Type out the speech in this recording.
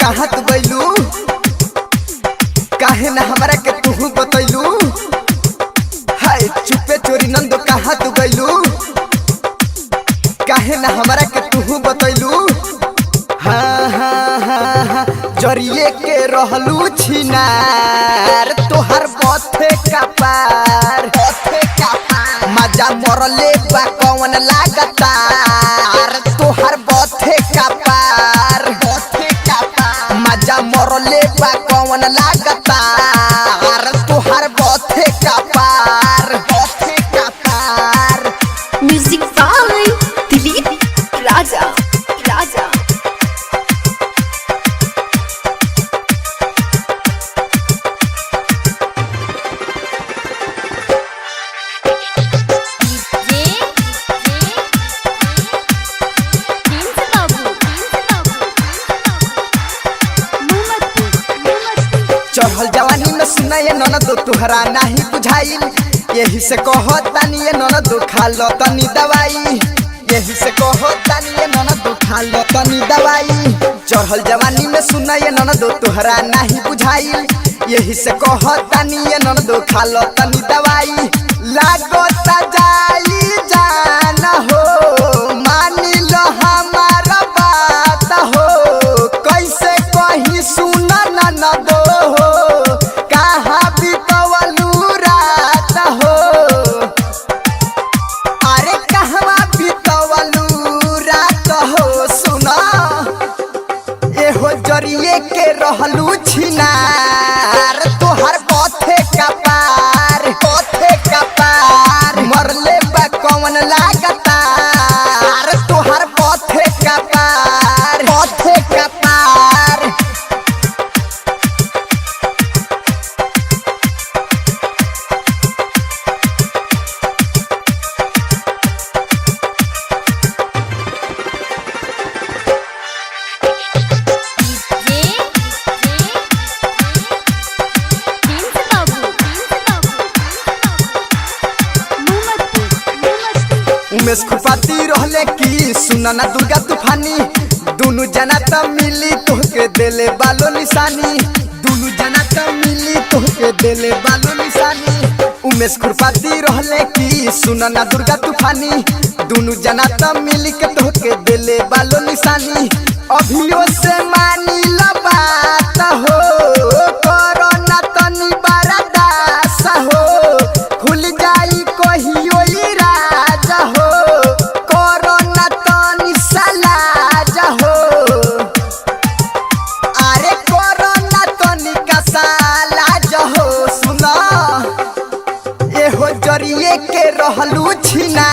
कहाँ तू गइलू काहे ना हमरा के तू बतैलू हाय चुपे चोरी नंदो कहाँ तू गइलू काहे ना हमरा के तू बतैलू हाँ हाँ हाँ हाँ जरिए के रहलू छिनार तोहर बथे का पार मजा मरले बा कौन लागतार तोहर बथे का पार मजा मरले बा कौन लागतार तोहर बथे का पार म्यूजिक बाय दिलीप राजा राजा चढ़ल जवानी में सुनाए ननदो तुहरा नहीं बुझाइल यही से कहो तानी ननदो खा लो तनी दवाई यही से कहो तानी ननदो खा लो तनी दवाई चढ़ल जवानी में सुनाए ननदो तुहरा नहीं बुझाइल यही से कहो तानी ननदो खा लो तनी दवाई लागता जाई जान हो मानी लो हमारा बात हो कैसे कहीं सुना ननदो जरिए के रहलू छिनार तोहर बथे का पार मरले बा कौन लागतार तोहर बथे का पार उमेश खुपाती रहले की सुना ना दुर्गा तूफानी दोनों जना त मिली तोहके देले बालो निशानी दोनों जना त मिली तोहके देले बालो निशानी उमेश खुपाती रहले की सुना ना दुर्गा तूफानी दोनों जना त मिली के तोहके देले बालो निशानी अभियो से मानी ला बात हो करो ना तनी बरदास हो खुल जाई कहियो राजा हो जरिए के रहलू छिना